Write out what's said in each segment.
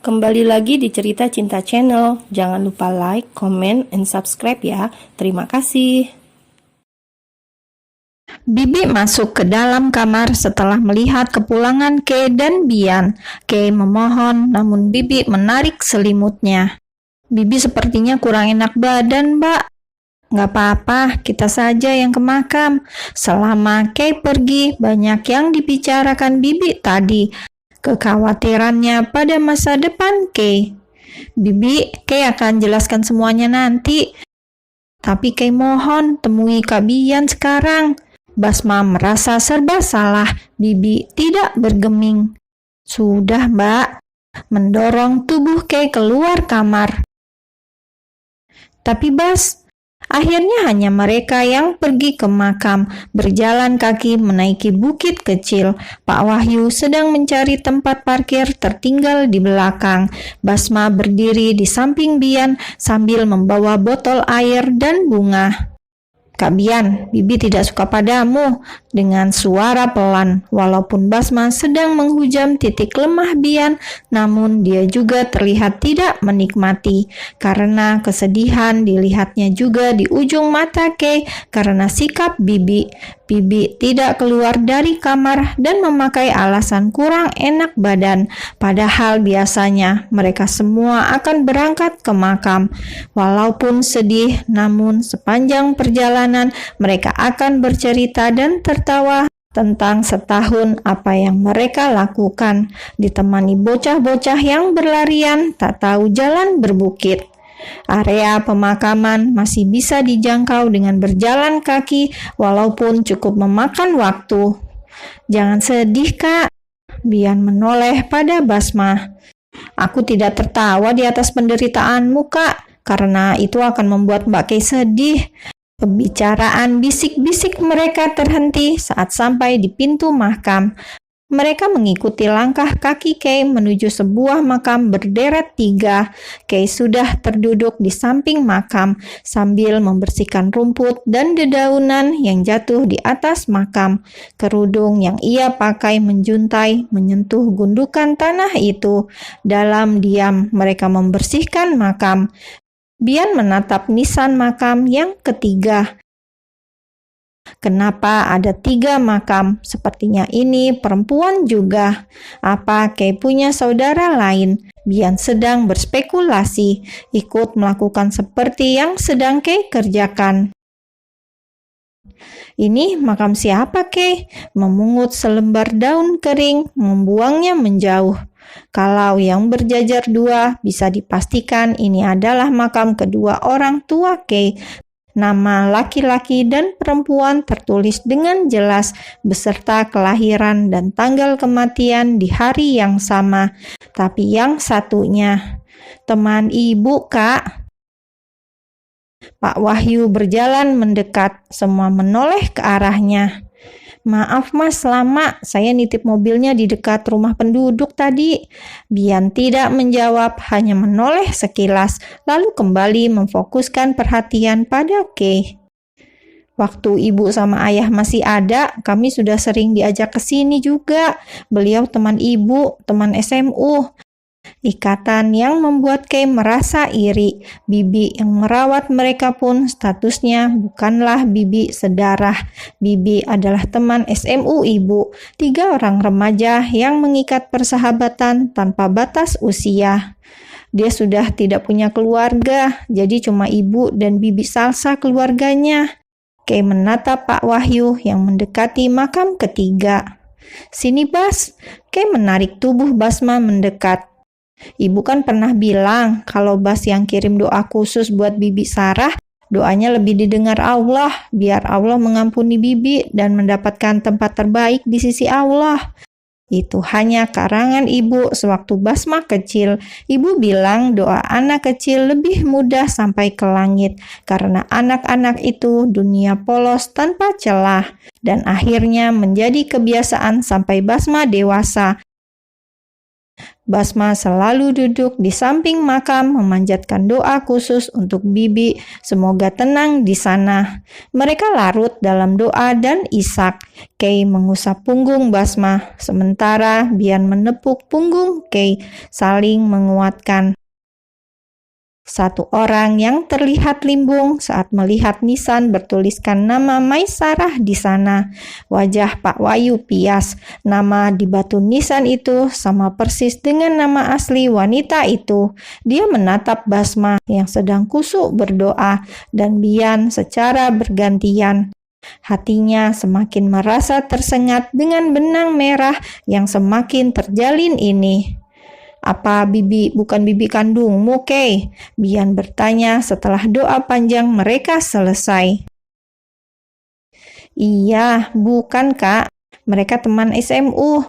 Kembali lagi di Cerita Cinta Channel. Jangan lupa like, comment, and subscribe ya. Terima kasih. Bibi masuk ke dalam kamar setelah melihat kepulangan Kay dan Bian. Kay memohon, namun Bibi menarik selimutnya. "Bibi sepertinya kurang enak badan, Mbak." "Nggak apa-apa, kita saja yang ke makam." Selama Kay pergi, banyak yang dibicarakan Bibi tadi. Kekhawatirannya pada masa depan Kay. "Bibi, Kay akan jelaskan semuanya nanti. Tapi Kay mohon temui Kak Bian sekarang." Basma merasa serba salah. Bibi tidak bergeming. "Sudah, Mbak," mendorong tubuh Kay keluar kamar. Tapi Bas, akhirnya hanya mereka yang pergi ke makam, berjalan kaki menaiki bukit kecil. Pak Wahyu sedang mencari tempat parkir tertinggal di belakang. Basma berdiri di samping Bian sambil membawa botol air dan bunga. "Kak Bian, Bibi tidak suka padamu," dengan suara pelan. Walaupun Basma sedang menghujam titik lemah Bian, namun dia juga terlihat tidak menikmati, karena kesedihan dilihatnya juga di ujung mata Kay karena sikap Bibi. Bibi tidak keluar dari kamar dan memakai alasan kurang enak badan, padahal biasanya mereka semua akan berangkat ke makam. Walaupun sedih, namun sepanjang perjalanan mereka akan bercerita dan tertawa tentang setahun apa yang mereka lakukan, ditemani bocah-bocah yang berlarian tak tahu jalan berbukit. Area pemakaman masih bisa dijangkau dengan berjalan kaki walaupun cukup memakan waktu. "Jangan sedih, Kak," Bian menoleh pada Basma. "Aku tidak tertawa di atas penderitaanmu, Kak, karena itu akan membuat Mbak Kay sedih." Pembicaraan bisik-bisik mereka terhenti saat sampai di pintu makam. Mereka mengikuti langkah kaki Kay menuju sebuah makam berderet 3. Kay sudah terduduk di samping makam sambil membersihkan rumput dan dedaunan yang jatuh di atas makam. Kerudung yang ia pakai menjuntai menyentuh gundukan tanah itu. Dalam diam mereka membersihkan makam. Bian menatap nisan makam yang ketiga. "Kenapa ada 3 makam? Sepertinya ini perempuan juga. Apa Kay punya saudara lain?" Bian sedang berspekulasi, ikut melakukan seperti yang sedang Kay kerjakan. "Ini makam siapa, Kay?" Memungut selembar daun kering, membuangnya menjauh. Kalau yang berjajar 2, bisa dipastikan ini adalah makam kedua orang tua Kay. Nama laki-laki dan perempuan tertulis dengan jelas beserta kelahiran dan tanggal kematian di hari yang sama. Tapi yang satunya, "Teman ibu, Kak." Pak Wahyu berjalan mendekat, semua menoleh ke arahnya. "Maaf Mas, lama. Saya nitip mobilnya di dekat rumah penduduk tadi." Bian tidak menjawab, hanya menoleh sekilas, lalu kembali memfokuskan perhatian pada Kay. "Waktu ibu sama ayah masih ada, kami sudah sering diajak ke sini juga. Beliau teman ibu, teman SMU." Ikatan yang membuat Kay merasa iri. Bibi yang merawat mereka pun statusnya bukanlah bibi sedarah. Bibi adalah teman SMU ibu. 3 orang remaja yang mengikat persahabatan tanpa batas usia. Dia sudah tidak punya keluarga, jadi cuma ibu dan bibi Salsa keluarganya. Kay menatap Pak Wahyu yang mendekati makam ketiga. "Sini Bas." Kay menarik tubuh Basma mendekat. "Ibu kan pernah bilang kalau Bas yang kirim doa khusus buat Bibi Sarah, doanya lebih didengar Allah, biar Allah mengampuni Bibi dan mendapatkan tempat terbaik di sisi Allah." Itu hanya karangan ibu sewaktu Basma kecil. Ibu bilang doa anak kecil lebih mudah sampai ke langit, karena anak-anak itu dunia polos tanpa celah, dan akhirnya menjadi kebiasaan sampai Basma dewasa. Basma selalu duduk di samping makam memanjatkan doa khusus untuk Bibi semoga tenang di sana. Mereka larut dalam doa dan isak. Kay mengusap punggung Basma, sementara Bian menepuk punggung Kay, saling menguatkan. Satu orang yang terlihat limbung saat melihat nisan bertuliskan nama Maisarah di sana. Wajah Pak Wahyu pias. Nama di batu nisan itu sama persis dengan nama asli wanita itu. Dia menatap Basma yang sedang kusuk berdoa dan Bian secara bergantian. Hatinya semakin merasa tersengat dengan benang merah yang semakin terjalin ini. "Apa Bibi bukan bibi kandungmu, Kay?" Bian bertanya setelah doa panjang mereka selesai. "Iya, bukan Kak. Mereka teman SMU."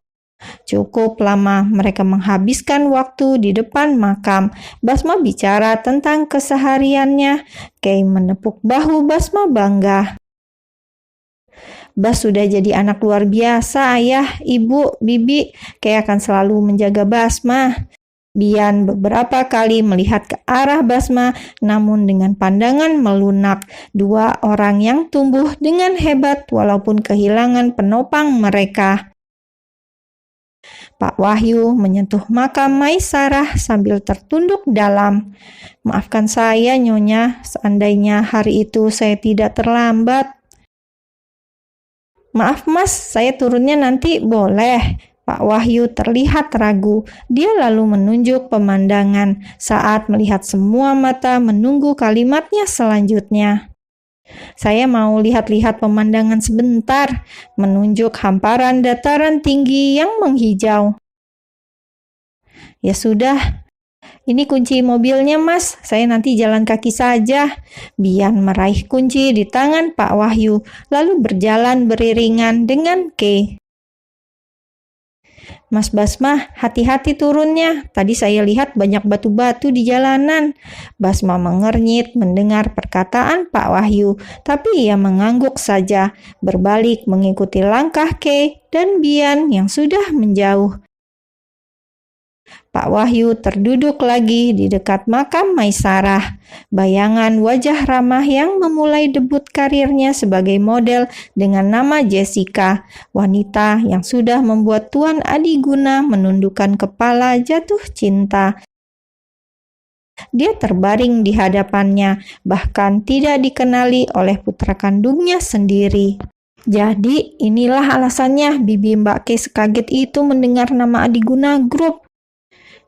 Cukup lama mereka menghabiskan waktu di depan makam. Basma bicara tentang kesehariannya. Kay menepuk bahu Basma bangga. "Bas sudah jadi anak luar biasa, Ayah, Ibu, Bibi. Kay akan selalu menjaga Basma." Bian beberapa kali melihat ke arah Basma, namun dengan pandangan melunak. Dua orang yang tumbuh dengan hebat walaupun kehilangan penopang mereka. Pak Wahyu menyentuh makam Maisarah sambil tertunduk dalam. "Maafkan saya, Nyonya, seandainya hari itu saya tidak terlambat." "Maaf Mas, saya turunnya nanti boleh?" Pak Wahyu terlihat ragu. Dia lalu menunjuk pemandangan saat melihat semua mata menunggu kalimatnya selanjutnya. "Saya mau lihat-lihat pemandangan sebentar," menunjuk hamparan dataran tinggi yang menghijau. "Ya sudah, ini kunci mobilnya Mas, saya nanti jalan kaki saja." Bian meraih kunci di tangan Pak Wahyu, lalu berjalan beriringan dengan Kay. "Mas Basma, hati-hati turunnya. Tadi saya lihat banyak batu-batu di jalanan." Basma mengernyit mendengar perkataan Pak Wahyu, tapi ia mengangguk saja, berbalik mengikuti langkah Kay dan Bian yang sudah menjauh. Pak Wahyu terduduk lagi di dekat makam Maisarah. Bayangan wajah ramah yang memulai debut karirnya sebagai model dengan nama Jessica, wanita yang sudah membuat Tuan Adiguna menundukkan kepala jatuh cinta. Dia terbaring di hadapannya, bahkan tidak dikenali oleh putra kandungnya sendiri. Jadi inilah alasannya Bibi Mbak Kay sekaget itu mendengar nama Adiguna Group.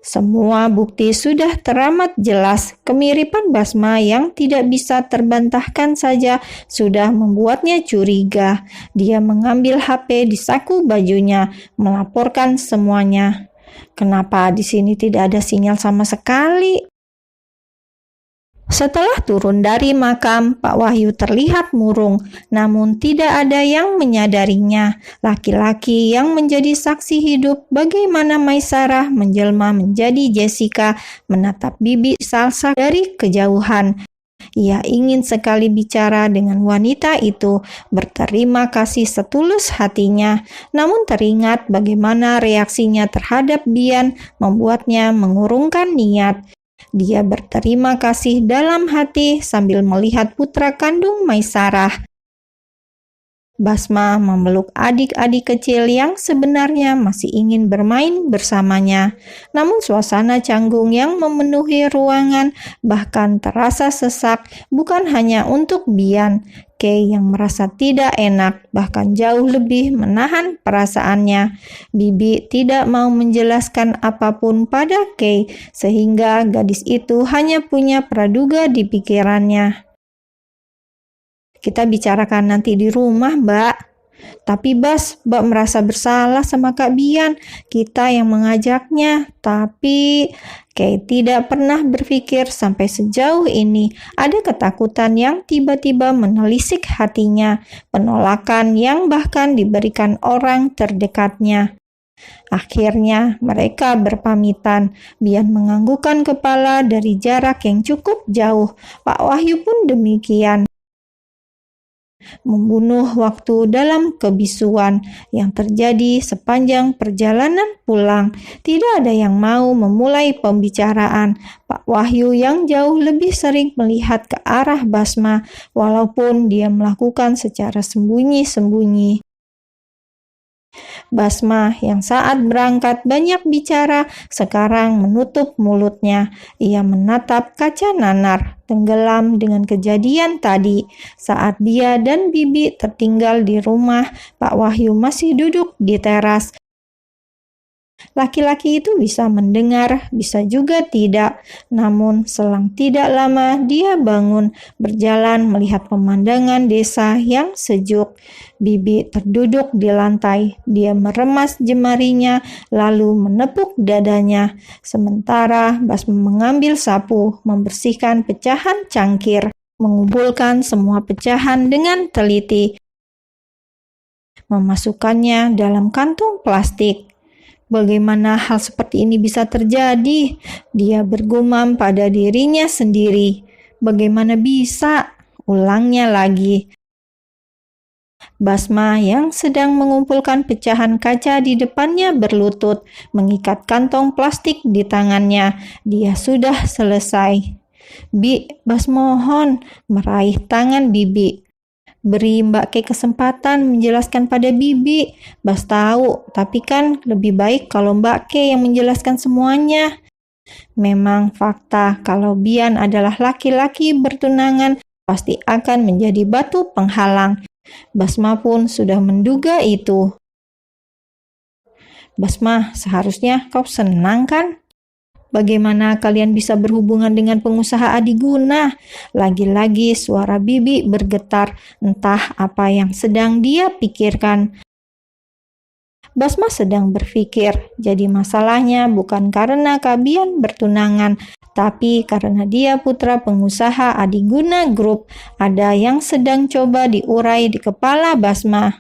Semua bukti sudah teramat jelas. Kemiripan Basma yang tidak bisa terbantahkan saja sudah membuatnya curiga. Dia mengambil HP di saku bajunya, melaporkan semuanya. "Kenapa di sini tidak ada sinyal sama sekali?" Setelah turun dari makam, Pak Wahyu terlihat murung, namun tidak ada yang menyadarinya. Laki-laki yang menjadi saksi hidup bagaimana Maisarah menjelma menjadi Jessica menatap Bibi Salsa dari kejauhan. Ia ingin sekali bicara dengan wanita itu, berterima kasih setulus hatinya, namun teringat bagaimana reaksinya terhadap Bian membuatnya mengurungkan niat. Dia berterima kasih dalam hati sambil melihat putra kandung Maisarah. Basma memeluk adik-adik kecil yang sebenarnya masih ingin bermain bersamanya. Namun suasana canggung yang memenuhi ruangan bahkan terasa sesak, bukan hanya untuk Bian. Kay yang merasa tidak enak, bahkan jauh lebih menahan perasaannya. Bibi tidak mau menjelaskan apapun pada Kay, sehingga gadis itu hanya punya praduga di pikirannya. "Kita bicarakan nanti di rumah, Mbak." "Tapi Bas, Mbak merasa bersalah sama Kak Bian. Kita yang mengajaknya." Tapi Kay tidak pernah berpikir sampai sejauh ini. Ada ketakutan yang tiba-tiba menelisik hatinya, penolakan yang bahkan diberikan orang terdekatnya. Akhirnya mereka berpamitan. Bian menganggukkan kepala dari jarak yang cukup jauh. Pak Wahyu pun demikian. membunuh waktu dalam kebisuan yang terjadi sepanjang perjalanan pulang. Tidak ada yang mau memulai pembicaraan. Pak Wahyu yang jauh lebih sering melihat ke arah Basma, walaupun dia melakukan secara sembunyi-sembunyi. Basma yang saat berangkat banyak bicara, sekarang menutup mulutnya. Ia menatap kaca nanar, tenggelam dengan kejadian tadi. Saat dia dan Bibi tertinggal di rumah, Pak Wahyu masih duduk di teras. Laki-laki itu bisa mendengar, bisa juga tidak. Namun selang tidak lama dia bangun, berjalan melihat pemandangan desa yang sejuk. Bibi terduduk di lantai. Dia meremas jemarinya lalu menepuk dadanya. Sementara Basma mengambil sapu, membersihkan pecahan cangkir, mengumpulkan semua pecahan dengan teliti, memasukkannya dalam kantung plastik. Bagaimana hal seperti ini bisa terjadi? Dia bergumam pada dirinya sendiri. Bagaimana bisa? Ulangnya lagi. Basma yang sedang mengumpulkan pecahan kaca di depannya berlutut, mengikat kantong plastik di tangannya. Dia sudah selesai. Bi, Bas mohon, meraih tangan Bibi. Beri Mbak Ke kesempatan menjelaskan pada Bibi. Bas tahu, tapi kan lebih baik kalau Mbak Ke yang menjelaskan semuanya. Memang fakta kalau Bian adalah laki-laki bertunangan pasti akan menjadi batu penghalang. Basma pun sudah menduga itu. Basma, seharusnya kau senang kan? Bagaimana kalian bisa berhubungan dengan pengusaha adiguna? Lagi-lagi suara Bibi bergetar, entah apa yang sedang dia pikirkan. Basma sedang berpikir, jadi masalahnya bukan karena Bian bertunangan, tapi karena dia putra pengusaha Adiguna Group. Ada yang sedang coba diurai di kepala Basma.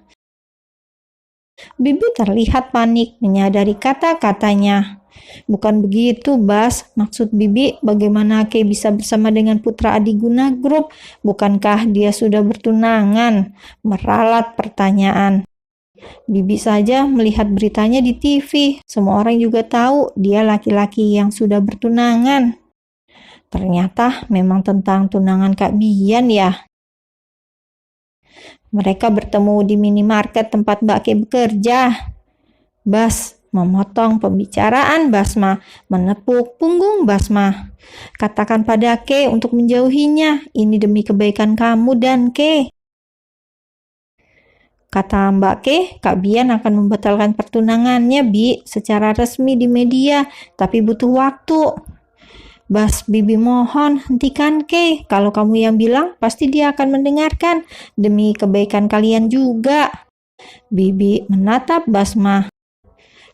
Bibi terlihat panik menyadari kata-katanya. Bukan begitu, Bas. Maksud Bibi, bagaimana Ke bisa bersama dengan putra Adiguna Group? Bukankah dia sudah bertunangan? Meralat pertanyaan. Bibi saja melihat beritanya di TV. Semua orang juga tahu dia laki-laki yang sudah bertunangan. Ternyata memang tentang tunangan Kak Bian ya. Mereka bertemu di minimarket tempat Mbak Ke bekerja. Bas memotong pembicaraan Basma, menepuk punggung Basma. Katakan pada Ke untuk menjauhinya. Ini demi kebaikan kamu dan Ke. Kata Mbak Ke, Kak Bian akan membatalkan pertunangannya, Bi, secara resmi di media, tapi butuh waktu. Bas, Bibi mohon, hentikan Ke. Kalau kamu yang bilang, pasti dia akan mendengarkan. Demi kebaikan kalian juga. Bibi menatap Basma.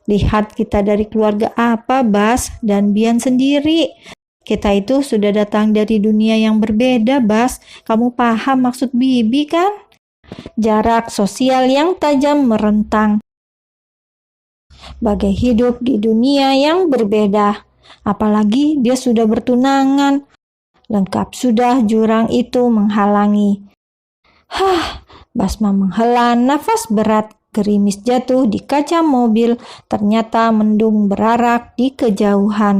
Lihat kita dari keluarga apa, Bas, dan Bian sendiri. Kita itu sudah datang dari dunia yang berbeda, Bas. Kamu paham maksud Bibi kan? Jarak sosial yang tajam merentang. Bagai hidup di dunia yang berbeda. Apalagi dia sudah bertunangan. Lengkap sudah jurang itu menghalangi. Basma menghela nafas berat. Gerimis jatuh di kaca mobil, ternyata mendung berarak di kejauhan.